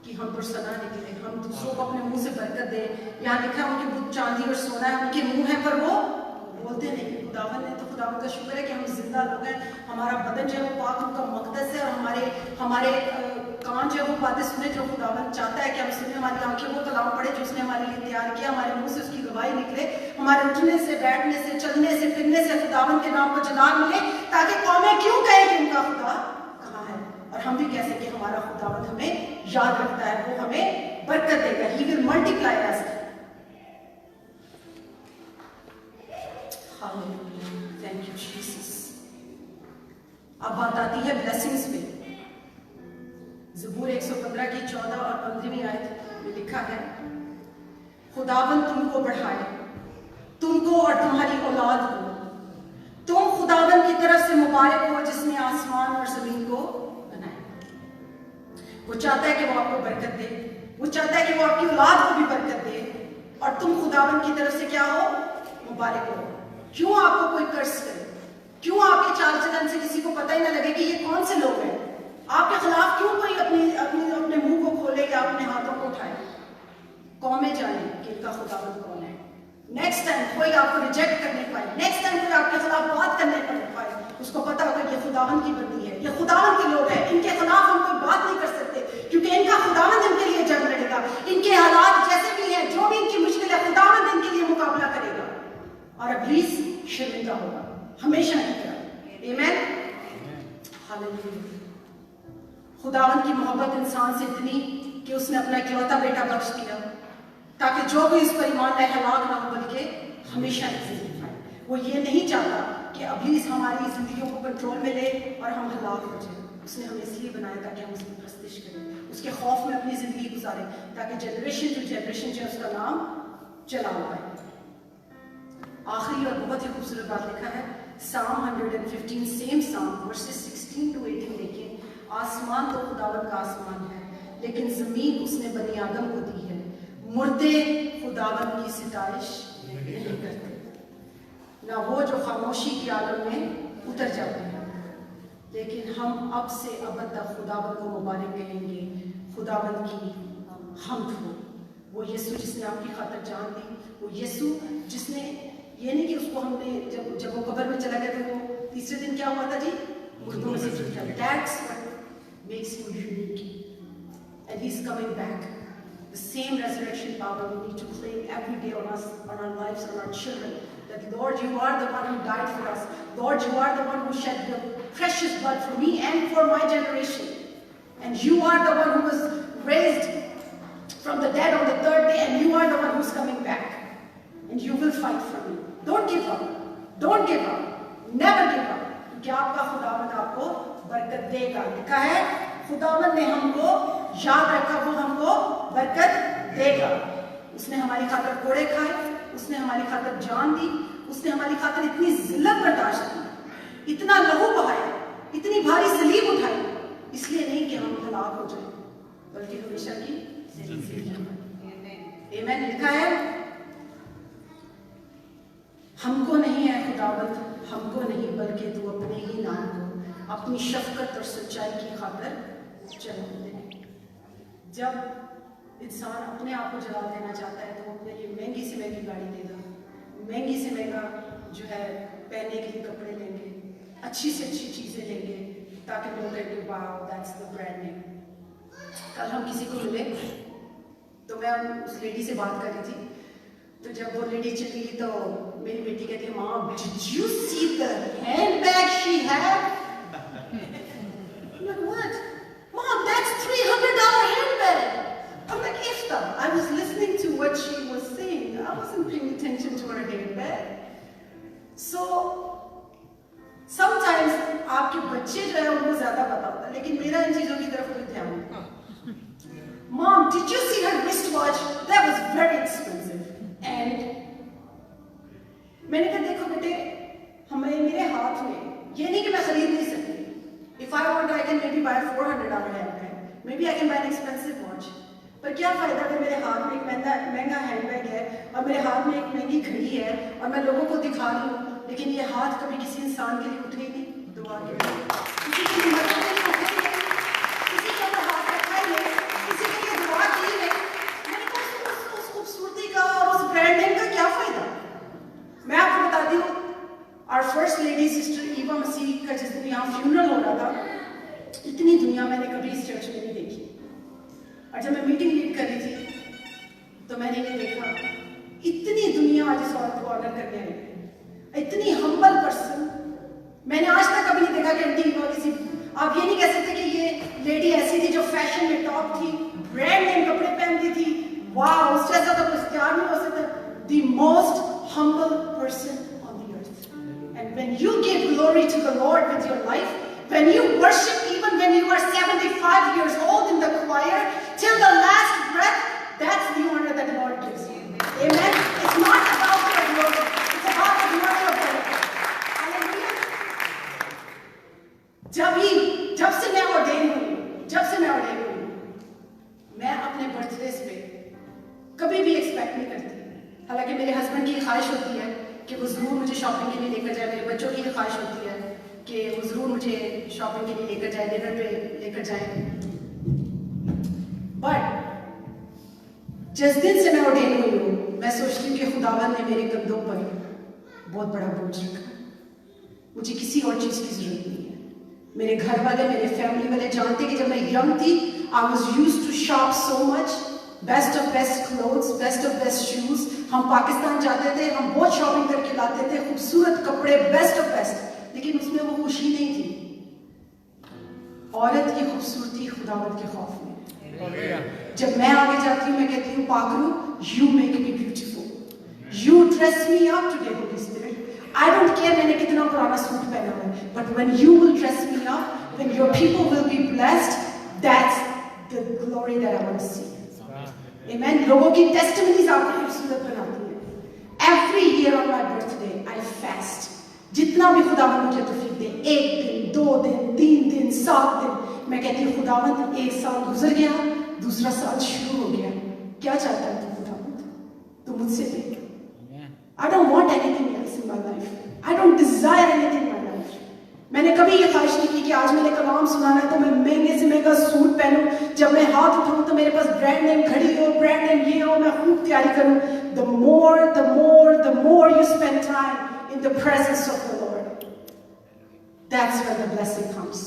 की हम पर सना निकले, हम दूसरों को अपने मुंह से बरकत दें. यहाँ लिखा है उनके बुत चांदी और सोना है, उनके मुंह है पर वो बोलते नहीं. खुदावंद ने तो खुदावंद का शुक्र है कि हम जिंदा लोग हैं. हमारा बदन जो है वो पाक उनका मक़दस है और हमारे कान जो है वो बातें सुने जो खुदावंद चाहता है कि हम सुने. हमारी आंखें वो कलाम पढ़े जो उसने हमारे लिए तैयार किया. हमारे मुंह से उसकी गवाही निकले. हमारे उठने से, बैठने से, चलने से, फिरने से खुदावंद के नाम को जलाल मिले, ताकि कौमें क्यों कहें कि उनका खुदा कहाँ है, और हम भी कह सके हमारा खुदावंद हमें याद रखता है, वो हमें बरकत देगा. He will multiply us. Hallelujah. Thank you Jesus. अब बात आती है ब्लेसिंग्स पे. ज़बूर 115 की 14 और 15वीं आयत में लिखा है, खुदावंद तुमको बढ़ाए, तुमको और तुम्हारी औलाद को. तुम खुदावंद की तरफ से मुबारक हो जिसने आसमान और जमीन को बनाया. वो चाहता है कि वो आपको बरकत दे, वो चाहता है कि वो आपकी औलाद को भी बरकत दे, और तुम खुदावंद की तरफ से क्या हो, मुबारक हो. क्यों आपको कोई कर्ज करे, क्यों आपके चाल चलन से किसी को पता ही ना लगे कि ये कौन से लोग हैं, आपके खिलाफ क्यों कोई अपने मुंह को खोले या अपने हाथों को उठाए. कौमें जाने कि इनका खुदावंद कौन है. नेक्स्ट टाइम कोई आपको रिजेक्ट करने पाए, नेक्स्ट टाइम कोई आपके खिलाफ बात करने पाए, उसको पता होगा ये खुदावंद की बंदी है, ये खुदावंद के लोग हैं, इनके खिलाफ हम कोई बात नहीं कर सकते क्योंकि इनका खुदावंद इनके लिए जंग लड़ेगा. इनके हालात जैसे भी हैं, जो भी इनकी मुश्किल है, खुदावंद इनके लिए मुकाबला करेगा और इब्लीस शर्मिंदा होगा हमेशा की तरह. आमीन. मोहब्बत इंसान से इतनी कि उसने अपना इकलौता बेटा बख्श दिया ताकि जो भी इस पर ईमान लाए हलाक ना हो बल्कि हमेशा की जिंदगी पाए। वो ये नहीं चाहता कि इब्लीस हमारी जिंदगियों को कंट्रोल में ले और हम हलाक हो जाए। उसने हमें इसलिए बनाया ताकि हम उसकी परस्तिश करें, उसके खौफ में अपनी जिंदगी गुजारें, ताकि जनरेशन टू जनरेशन जो उसका नाम चला हुआ है। आखिरी और बहुत ही खूबसूरत बात लिखा है साम 115 सेम साम वर्सेस 16 to 18 देखिए। आसमान तो खुदावंद का आसमान है लेकिन जमीन उसने बनी आदम को दी है। मुर्दे खुदावंद की सितारिश नहीं करते, ना वो जो खामोशी के आलम में उतर जाते हैं, लेकिन हम अब से अब तक खुदावंद को मुबारक कहेंगे। खुदावंद की हम्द हो। वो यीशु जिसने आपकी खातिर जान दी, वो यीशु जिसने ये नहीं कि उसको हमने जब वो कब्र में चला गया तो वो तीसरे दिन क्या हुआ था जी, मुर्दों में से जी उठा। That's what makes him unique and he's coming back. The same resurrection power we need to claim every day on us, on our lives, on our children. That Lord, you are the one who died for us. Lord, you are the one who shed the precious blood for me and for my generation. And you are the one who was raised from the dead on the third day, and you are the one who's coming back. And you will fight for me. Don't give up. Don't give up. Never give up. क्योंकि आपका खुदावंद आपको बरकत देगा। लिखा है खुदावंद ने हमको याद रखा, वो हमको बरकत देगा। उसने हमारी खातिर कोड़े खाए, उसने हमारी खातिर जान दी, उसने हमारी खातिर इतनी जिल्लत बर्दाश्त की, इतना लहू बहाया, इतनी भारी सलीब उठाई, इसलिए नहीं कि हम हलाक हो जाए बल्कि हमेशा की जिंदगी। आमीन। लिखा है हमको नहीं है खुदावंद, हमको नहीं बल्कि तू अपने ही नाम को अपनी शफकत और सच्चाई की खातिर जला दे। जब इंसान अपने आप को जला देना चाहता है तो वो अपने लिए महंगी से महंगी गाड़ी लेगा, महंगी से महंगा जो है पहनने के लिए कपड़े लेंगे, अच्छी से अच्छी चीज़ें लेंगे ताकि लोग कहेंगे wow that's the brand name. कल हम किसी को मिले तो मैं उस लेडी से बात कर रही थी, तो जब वो लेडी चली तो मेरी बेटी कहती है mom did you see the handbag she had? Like what? Mom, that's $300 handbag. I'm like, Ifta, I was listening to what she was saying. I wasn't paying attention to her handbag. So sometimes आपके बच्चे जो है उनको ज्यादा पता होता है, लेकिन मेरा इन चीजों की तरफ कोई ध्यान नहीं। Mom, did you see her wristwatch? That was very expensive. And मैंने कहा देखो बेटे, हमें मेरे हाथ में ये नहीं कि मैं खरीद नहीं सकती। If I want, I can maybe buy a $400 handbag. Maybe I can buy an expensive watch. पर क्या फायदा अगर मेरे हाथ में एक महंगा हैंडबैग है और मेरे हाथ में एक महंगी घड़ी है और मैं लोगों को दिखा रही हूँ, लेकिन ये हाथ कभी किसी इंसान के लिए उठे ही नहीं, दुआ के लिए किसी की मदद के लिए उठे ही नहीं, किसी के ऊपर हाथ रखा ही नहीं, किसी के लिए दुआ की ही नहीं। मैंने कहा उस खूबसूरती का और उस ब्रांड नेम का क्या फायदा? मैं आपको बताती हूँ, our first lady sister Eva मसीह का जिस दिन यहाँ फ्यूनरल हो रहा था, इतनी दुनिया मैंने कभी इस चर्च में नहीं देखी। और जब मैं मीटिंग लीड कर रही थी तो मैंने ये देखा, इतनी दुनिया आज इस औरत को ऑनर करने आई है, इतनी हम्बल पर्सन मैंने आज तक कभी नहीं देखा कि आंटी ईवा किसी, आप ये नहीं कह सकते कि ये लेडी ऐसी थी जो फैशन में टॉप थी, ब्रांड नेम कपड़े पहनती थी, वाह उस जैसा तो कुछ तैयार नहीं हो सकता। The most humble person on the earth. And when you give glory to the Lord with your life, when you worship even when you are 75 years old in the choir, till the last breath, that's the honor that the Lord gives you. Amen? It's not about your glory. It's about the glory of God. Hallelujah. जब से मैं ordained हुई, मैं अपने birthdays पे कभी भी expect नहीं करती। हालांकि मेरे हस्बैंड की ख्वाहिश होती है कि वो ज़रूर मुझे शॉपिंग के लिए लेकर जाए, मेरे बच्चों की ख्वाहिश होती है कि वो ज़रूर मुझे शॉपिंग के लिए लेकर जाए, डिनर पे लेकर जाए। बट जिस दिन से मैं ऑर्डेन हुई हूँ, मैं सोचती हूँ कि खुदावंद ने मेरे कंधों पर बहुत बड़ा बोझ रखा, मुझे किसी और चीज़ की ज़रूरत नहीं है। मेरे घर वाले, मेरे फैमिली वाले जानते कि जब मैं यंग थी, I was used to shop so much, best of best clothes, best of best shoes. हम पाकिस्तान जाते थे, हम बहुत शॉपिंग करके लाते थे, खूबसूरत कपड़े, बेस्ट ऑफ बेस्ट, लेकिन उसमें वो खुशी नहीं थी। औरत की खूबसूरती खुदावंद के खौफ में। जब मैं आगे जाती हूँ मैं कहती हूँ पाकरू, you make me beautiful, you dress me up today Holy Spirit. I don't care मैंने कितना पुराना सूट पहना है, but when you will dress me up, when your people will be blessed, that's the glory that I want to see. Amen. लोगों की testimonies आपको खूबसूरत बनाती हैं। Every year on my birthday I fast. जितना भी खुदावंद मुझे तौफीक दे, 1 दिन 2 दिन 3 दिन 7 दिन, मैं कहती हूँ खुदावंद 1 साल गुजर गया, दूसरा साल शुरू हो गया, क्या चाहता है तू खुदावंद, तू मुझसे दे। I don't want anything else in my life. I don't desire anything in my life. मैंने कभी ये ख्वाहिश नहीं की कि आज मैंने कलाम सुनाना है तो मैं महंगे से महंगा सूट पहनूं, जब मैं हाथ उठाऊं तो मेरे पास ब्रांड नेम घड़ी हो, ब्रांड नेम ये हो, मैं खूब तैयारी करूं। The more you spend time in the presence of the Lord, that's when the blessing comes.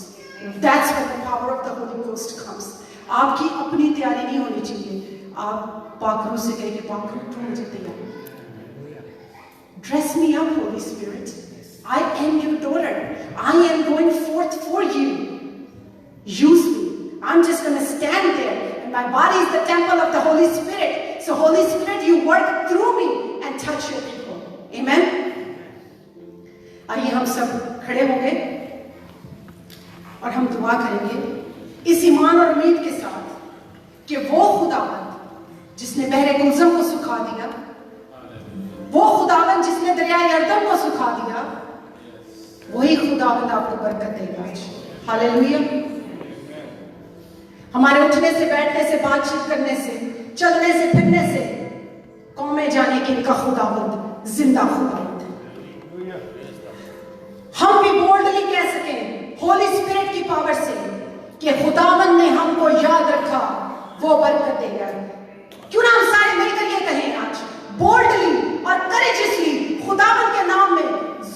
That's when the power of the Holy Ghost comes. आपकी अपनी तैयारी नहीं होनी चाहिए, आप पाकरू से कहेंगे पाकरू तू मुझे तैयार, dress me up Holy Spirit, I am your daughter, I am going forth for you, use me, I'm just going to stand there and my body is the temple of the Holy Spirit, so Holy Spirit you work through me and touch your people. Amen. आइए हम सब खड़े होंगे और हम दुआ करेंगे इस ईमान और उम्मीद के साथ कि वो खुदावंद जिसने बहरे कुलज़म को सुखा दिया, वो खुदावंद जिसने दरियाए यरदम को सुखा दिया, वही खुदावंद आपको बरकत देगा। हालेलुया। हमारे उठने से, बैठने से, बातचीत करने से, चलने से, फिरने से कौमें जाने कि इनका खुदावंद जिंदा खुदावंद। हम भी बोल्डली कह सकें होली स्पिरिट की पावर से कि खुदावंद ने हमको याद रखा, वो बरकत देगा। क्यों ना हम सारे मिलकर ये कहें आज बोल्डली और करेजियसली, खुदावंद के नाम में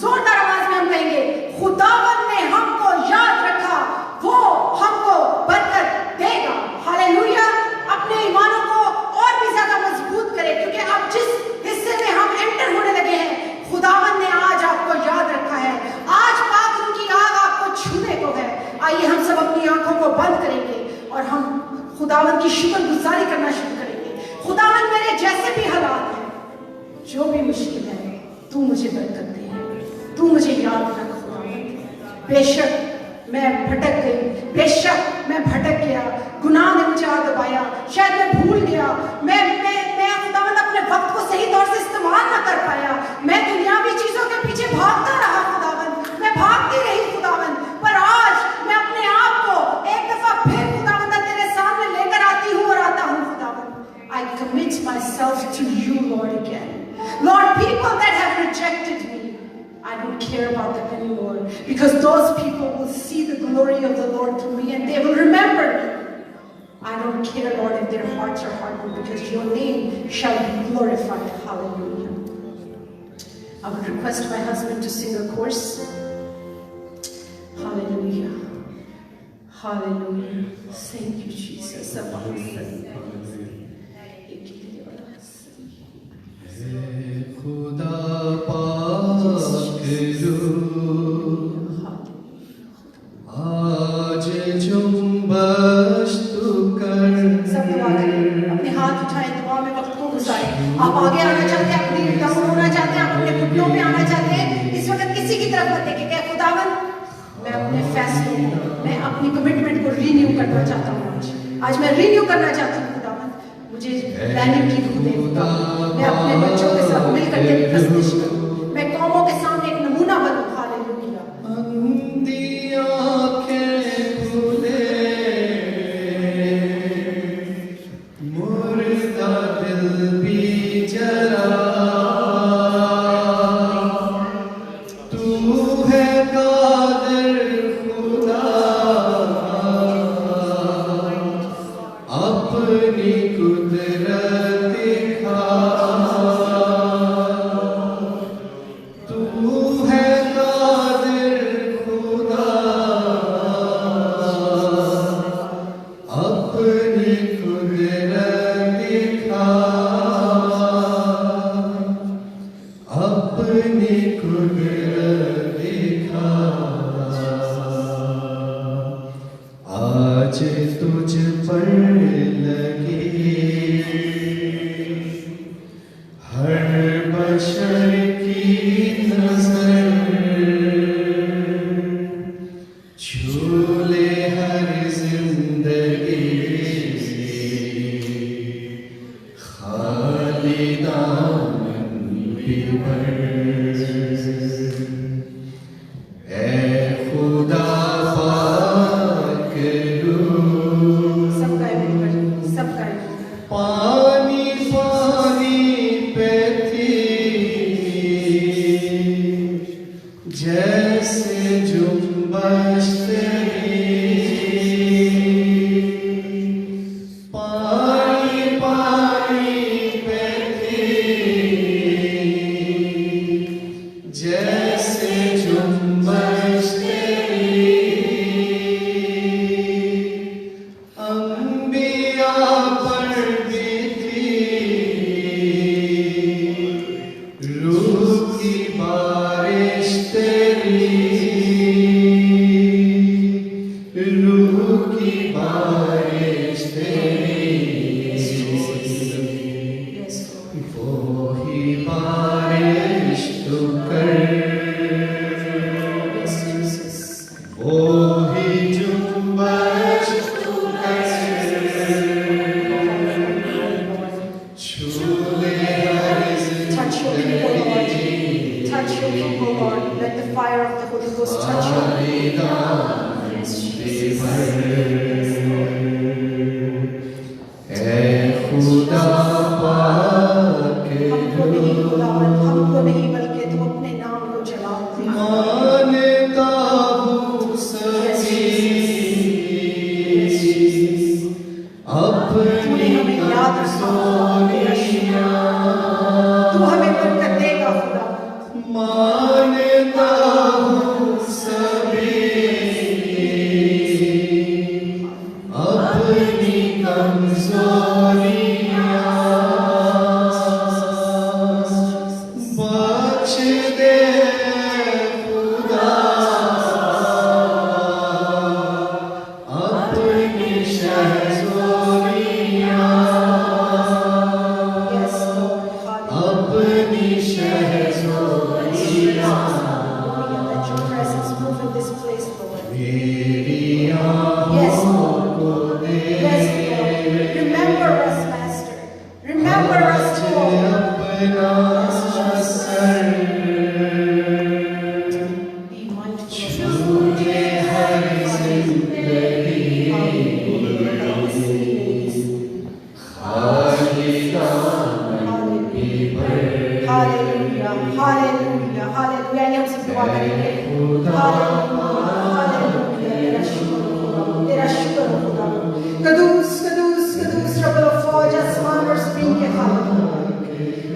जोरदार आवाज में हम कहेंगे खुदावंद ने हमको याद रखा, वो हमको बरकत देगा। हालेलुया। अपने ईमानों को और भी ज्यादा मजबूत करें, क्योंकि अब जिस हिस्से में हम एंटर होने लगे हैं खुदावंद ने आज आपको याद रखा है, आज पाकरू की आग आपको छूने को है। आइए हम सब अपनी आंखों को बंद करेंगे और हम खुदावंद की शुक्रगुजारी करना शुरू करेंगे। खुदावंद मेरे जैसे भी हालात हैं, जो भी मुश्किल है, तू मुझे बरकत दे, तू मुझे याद रख खुदावंद। बेशक मैं भटक गई, बेशक मैं भटक गया, गुनाह ने मुझे आ दबाया, शायद मैं भूल गया, मैं खुदावंद अपने वक्त को सही तौर से इस्तेमाल ना कर पाया, मैं दुनियावी चीजों के पीछे भागता रहा खुदावंद, मैं भागती रही खुदावंद, पर आज मैं अपने आप को एक दफा फिर खुदावंद तेरे सामने लेकर आती हूँ और आता हूँ खुदावंद। I commit myself to you Lord again. Lord, people that have rejected me, I don't care about them anymore, because those people will see the glory of the Lord through me and they will remember me. I don't care, Lord, if their hearts are hardened, because your name shall be glorified. Hallelujah. I would request my husband to sing a chorus. Hallelujah. Hallelujah. Thank you, Jesus. खुदा पाक आज जुम्बश तू कर। सब दुआ करें, अपने हाथ उठाएं, दुआ में वक्त को गुजारें। आप आगे आना चाहते हैं, अपनी डाउन होना चाहते हैं, अपने घुटनों में आना चाहते हैं, इस वक्त किसी की तरफ मत देखें। क्या खुदावंद मैं अपने फैसलों को, मैं अपनी कमिटमेंट को रीन्यू करना चाहता हूँ। आज मैं रीन्यू करना चाहती हूँ खुदावंद, मुझे प्लानिंग की खुदे खुदावंद, मैं अपने बच्चों के साथ मिलकर तेरी प्रस्तुति करूं, मैं कौमों के सामने एक नमूना बनूं। हालेलुया। अंधी आंखें खुले, मुर्दा दिल भी जला, तू है कादिर खुदा, अपनी कुदरत दिखा, तू है कादिर खुदा, अपनी कुदरत दिखा, अपनी कुदरत दिखा, पर लगी हर बशर की नजर झूले हर जिंदगी खाली दामन भी भर ऐ खुदा पाक रूह सब गाए मिलकर, सब गाए। पानी पानी पे थी जैसे जुम्बश तेरी पानी पानी पे थी जैसे जुम्बश तेरी अंबिया पर भी थी रूह की बारिश तेरी रूह की बारिश तेरी Yes, Lord. वो ही बारिश तू कर Yes, Jesus. वो ही जुम्बश तू कर झूले हर Touch your people, Lord. Touch your people, Lord. Let the fire of the Holy Ghost touch your people. Yes, Jesus. ऐ खुदा पाक हमको नहीं खुदावंद, हमको नहीं बल्कि तू अपने नाम को जलाओ। मानता हूँ सभी अपनी कमजोरियां तू हमें बरकत देगा खुदावंद। मानता हूँ सभी अपनी कमजोरियां बख्श दे खुदा अपनी शहज़ोरियां Yes, Lord. Hallelujah. अपनी शहज़ोरियां Let your presence move in this place, Lord. मेरी Yes, आँखों Lord. को दे Yes, Lord. Remember us, Master. Remember us, Lord. अपना sir Be mindful of us. झूले हर जिंदगी खाली दामन भी भर Hallelujah, hallelujah, hallelujah. आइए हम सब दुआ करेंगे। Hallelujah, hallelujah. तेरा शुक्र हो खुदा, तेरा शुक्र हो खुदा। कदूस कदूस कदूस रब्बुल फौज आसमान और ज़मीन के खालिक।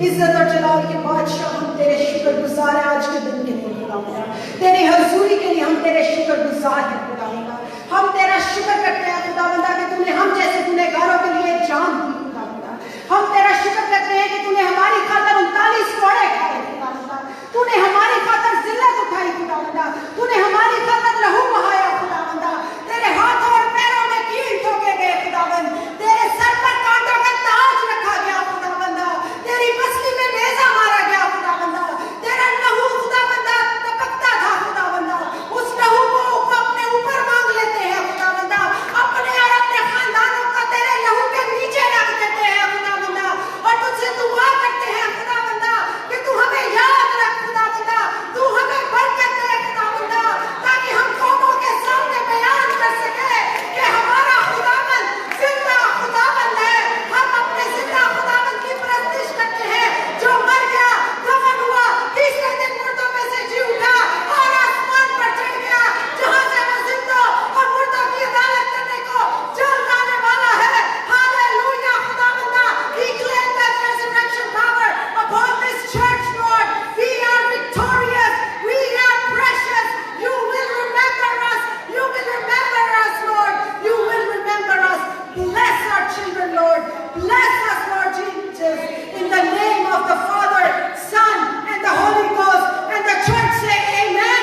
इज्जत और जलाल के बादशाह, हम तेरे शुक्रगुजार हैं आज के दिन के लिए खुदा मेरा। तेरी हजूरी के लिए हम तेरे शुक्रगुजार हैं खुदा मेरा। हम तेरा शुक्र करते हैं खुदा बंदा कि तूने हम जैसे गुनहगारों के लिए जान दी खुदा बंदा। हम तेरा शुक्र करते हैं कि तूने हमारी खातर 39 कोड़े खाए खुदा बंदा। तूने हमारी खातर जिल्लत उठाई खुदा बंदा। तूने हमारी खातर लहू बहाया खुदा बंदा। तेरे हाथों और पैरों में कील ठोके गए खुदाबंद। तेरे सर पर कांटों का ताज रखा गया खुदाबंदा। तेरी पसली में नेज़ा मारा गया खुदाबंदा। तेरा लहू खुदाबंदा टपकता था खुदाबंदा। उस लहू को अपने ऊपर मांग लेते हैं खुदाबंदा। अपने और अपने खानदानों का तेरे लहू के नीचे रख देते हैं खुदाबंदा। और तुझसे दुआ करते हैं खुदाबंदा कि तू हमें याद रख खुदाबंदा। तू हमें बरकत दे खुदाबंदा, ताकि हम कौमों के सामने बयान कर सके कि हमारा खुदाबंद जिंदा खुदाबंद है। हम अपने जिंदा खुदाबंद की परस्तिश करते हैं, जो मर गया, दफन हुआ, तीसरे दिन मुर्दों में से जी उठा और आसमान पर चढ़ गया, जहां से वो जिंदों और मुर्दों की अदालत करने को जल्द आने वाला है। Hallelujah खुदाबंदा। We claim that resurrection power upon this church, Lord. We are victorious. We are precious. You will remember us. You will remember us, Lord. You will remember us. Bless our children, Lord. Bless us, Lord Jesus. In the name of the Father, Son, and the Holy Ghost. And the church say amen.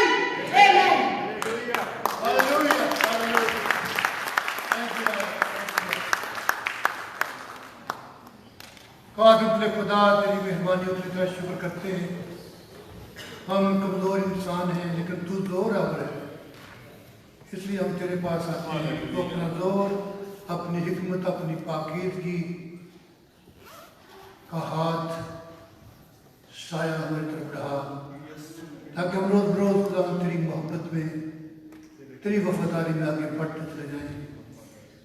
Amen. Hallelujah. Hallelujah. Thank you, Lord. قادر خدا تیری مہربانیوں کے لیے شکر کرتے ہیں. ہم کمزور انسان ہیں لیکن تو زور آور ہے، اس لیے ہم تیرے پاس آتے ہیں. تو اپنا زور، اپنی حکمت، اپنی پاکیزگی کا ہاتھ سایہ ہماری طرف بڑھا، تاکہ ہم روز بروز خدا تیری محبت میں، تیری وفاداری میں آگے بڑھتے چلے جائیں.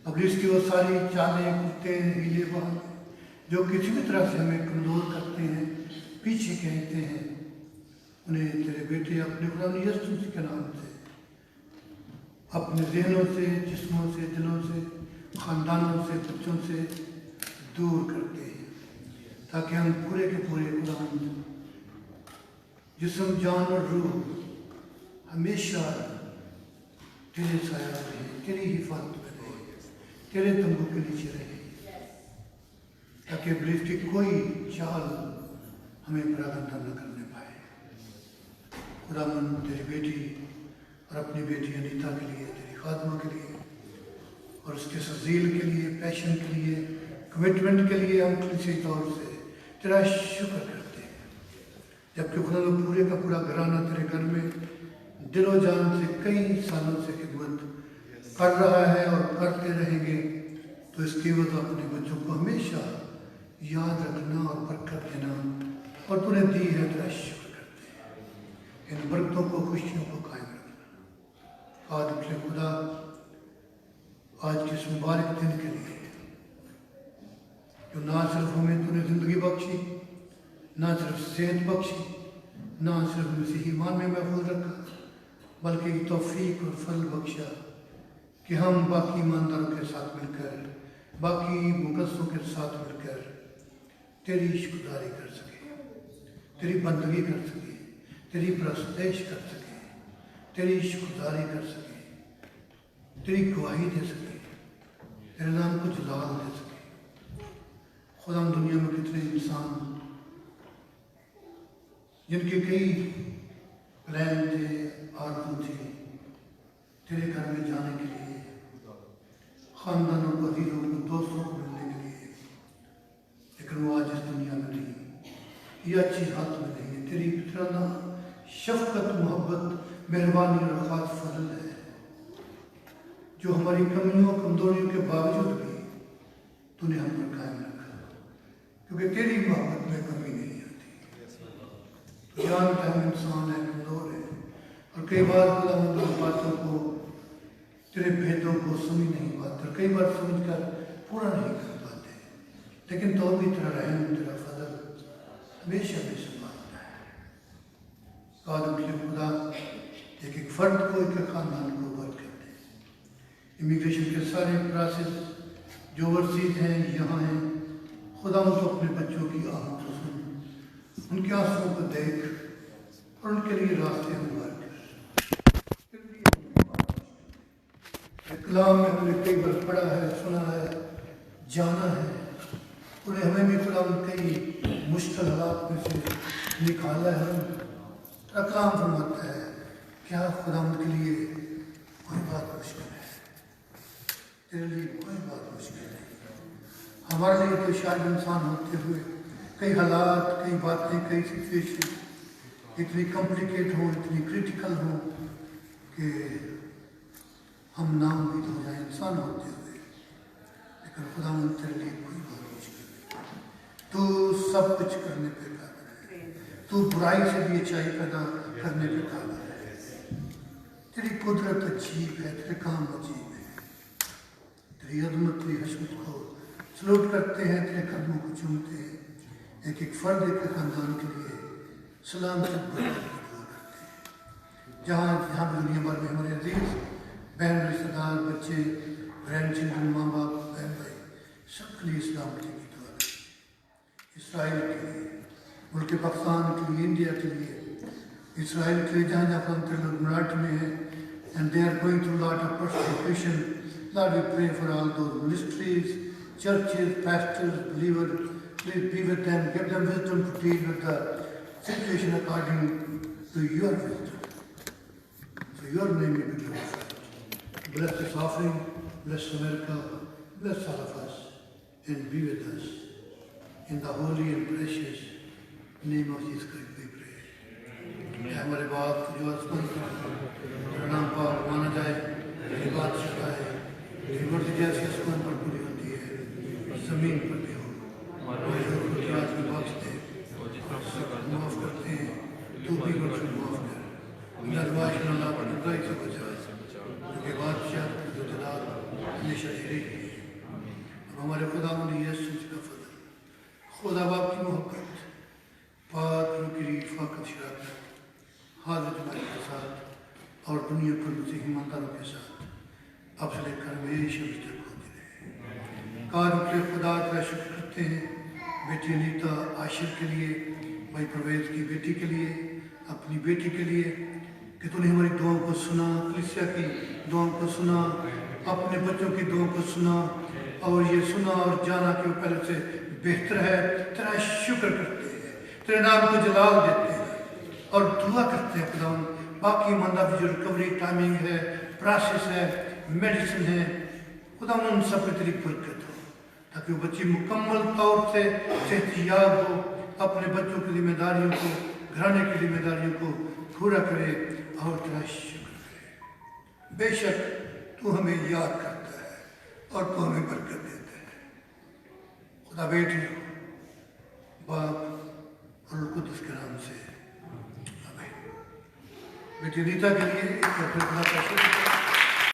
ابلیس کی وہ ساری چالیں، کتے، ہیلے بہانے جو کسی بھی طرح سے ہمیں کمزور کرتے ہیں، پیچھے کھینچتے ہیں، انہیں تیرے بیٹے اپنے خدا یسوع مسیح کے نام سے اپنے ذہنوں سے، جسموں سے، دلوں سے، خاندانوں سے، بچوں سے دور کرتے ہیں، تاکہ ہم پورے کے پورے خدا جسم، جان اور روح ہمیشہ تیرے سایہ رہے، تیری حفاظت میں رہے، تیرے تمبو کے نیچے رہے، تاکہ ابلیس کی کوئی چال ہمیں پراگندہ نہ کرنے پائے. خدا من تیری بیٹی اور اپنی بیٹی انیتا کے لیے، تیری خادمہ کے لیے اور اس کے سزیل کے لیے، پیشن کے لیے، کمٹمنٹ کے لیے ہم کلیسیائی طور سے تیرا شکر کرتے ہیں. جبکہ خدا لوگ پورے کا پورا گھرانہ تیرے گھر میں دل و جان سے کئی سالوں سے خدمت کر رہا ہے اور کرتے رہیں گے، تو اس کی وجہ اپنے بچوں کو ہمیشہ یاد رکھنا اور برکت دینا اور تو نے دی ہے، تیرا شکر کرتے ہیں. ان برکتوں کو، خوشیوں کو قائم رکھنا. قادر خدا آج کے اس مبارک دن کے لیے جو نہ صرف ہمیں تو نے زندگی بخشی، نہ صرف صحت بخشی، نہ صرف مسیحی ایمان میں محفوظ رکھا، بلکہ یہ توفیق اور فضل بخشا کہ ہم باقی ایمانداروں کے ساتھ مل کر، باقی مقدسوں کے ساتھ مل کر تیری شکرداری کر سکیں، تیری بندگی کر سکیں، تیری پرستش کر سکیں، تیری شکرداری کر سکیں، تیری گواہی دے سکیں، تیرے نام کو جلال دے سکیں. خدا دنیا میں کتنے انسان جن کے کئی پلان تھے، آرزو تھی تیرے گھر میں جانے کے لیے، خاندانوں کو، عزیزوں کو، دوستوں کو ملنے کے لیے، لیکن وہ آج اس دنیا میں نہیں، یہ اچھی حالت میں نہیں ہے. تیری اتنا شفقت، محبت، مہربانی اور خاص فضل ہے جو ہماری کمیوں، کمزوریوں کے باوجود بھی تو نے ہم پر قائم رکھا، کیونکہ تیری محبت میں کمی نہیں آتی. جانتا ہم انسان ہے، کمزور ہے، اور کئی بار خدا ان باتوں کو، تیرے بھیدوں کو سمجھ نہیں پاتے، کئی بار سمجھ کر پورا نہیں کر پاتے، لیکن تو بھی تیرا رحم، تیرا فضل ہمیشہ بھی سنبھالتا ہے. قادر خدا ایک فرد کو، ایک خاندان کو برکت دے. امیگریشن کے سارے پروسیس جو ورزید ہیں، یہاں ہیں، خدا ان کو اپنے بچوں کی آہوں کو سن، ان کے آنسوں کو دیکھ اور ان کے لیے راستے ہموار کر. کلام میں ہم نے کئی بار پڑھا ہے، سنا ہے، جانا ہے، انہیں ہمیں بھی خدا کئی مشکل حالات میں سے نکالا ہے. ہم کام فرماتا ہے، کیا خدا ان کے لیے کوئی بات مشکل ہے؟ تیرے لیے کوئی بات مشکل نہیں. ہمارے لیے تو شاید انسان ہوتے ہوئے کئی حالات، کئی باتیں، کئی سچویشن اتنی کمپلیکیٹ ہوں، اتنی کریٹیکل ہوں کہ ہم نا امید ہو جائیں انسان ہوتے ہوئے، لیکن خدا من تیرے لیے کوئی بات مشکل نہیں. تو سب کچھ کرنے پہ قادر ہے، تو برائی سے بھی اچھائی پیدا کرنے پہ قادر ہے. تیری قدرت عجیب ہے، تیرے کام عجیب ہے. تیری عظمت، تیری حشمت کو سلوٹ کرتے ہیں، تیرے قدموں کو چومتے ہیں. ایک ایک فرد، ایک خاندان کے لیے سلامت برکت کی دعا کرتے ہیں. جہاں بھی دنیا بھر میں ہمارے عزیز بہن، رشتہ دار، بچے، گرینڈ چلڈرن، ماں باپ، بہن بھائی، سب کے لیے سلامتی کی دعا کرتے ہیں. اسرائیل کے لیے، ملک پاکستان کے لیے، انڈیا کے لیے، اسرائیل کے لیے جہاں جہاں تیرے لوگ مراٹھ میں ہیں and they are going through a lot of persecution. Lord, we pray for all those ministries, churches, pastors, believers. Please be with them, give them wisdom to deal with the situation according to your wisdom. So your name may be glorified. Bless this offering, bless America, bless all of us, and be with us. In the holy and precious name of Jesus Christ we pray. اے ہمارے باپ جو آسمان پر تیرا نام پاک مانا جائے، تیری بات شفائے، تیری مرضی جیسے آسمان پر پوری ہوتی ہے زمین پر بھی ہو۔ ہمارے لوگوں کی آج بھی بخش دے، سب معاف کرتے ہیں، تو بھی بخش معاف کر، نرواش نہ لا پر برائی سے بچا، کیونکہ بادشاہ جو جلال ہمیشہ تیرے لیے ہے۔ اب ہمارے خدا مند یسوع کا فضل، خدا باپ کی محبت، پاک روح کی رفاقت شراکت حاضر جماعت کے ساتھ اور دنیا پر مسیحی ایمانداروں کے ساتھ اب سے لے کر ہمیشہ بھی تک ہوتی رہے۔ کاروں کے خدا کا شکر کرتے ہیں بیٹی انیتا عاشر کے لیے، بھائی پرویز کی بیٹی کے لیے، اپنی بیٹی کے لیے کہ تو نے ہماری دعاؤں کو سنا، کلیسیا کی دعاؤں کو سنا، اپنے بچوں کی دعاؤں کو سنا، اور یہ سنا اور جانا کہ وہ پہلے سے بہتر ہے۔ تیرا شکر کرتے ہیں، تیرے نام کو جلال دیتے ہیں اور دعا کرتے ہیں خدا باقی مندہ بھی جو ریکوری ٹائمنگ ہے، پروسیس ہے، میڈیسن ہے، خدا ان سب پہ تیری برکت ہو تاکہ وہ بچی مکمل طور سے صحت یاب ہو، اپنے بچوں کی ذمہ داریوں کو، گھرانے کی ذمہ داریوں کو پورا کرے اور تیرا شکر کرے۔ بے شک تو ہمیں یاد کرتا ہے اور تو ہمیں برکت دیتا ہے۔ خدا بیٹی باپ اور روح القدس کے نام سے آمین۔ بیٹی ریتا کے لیے ایک بار پھر خدا کا شکر۔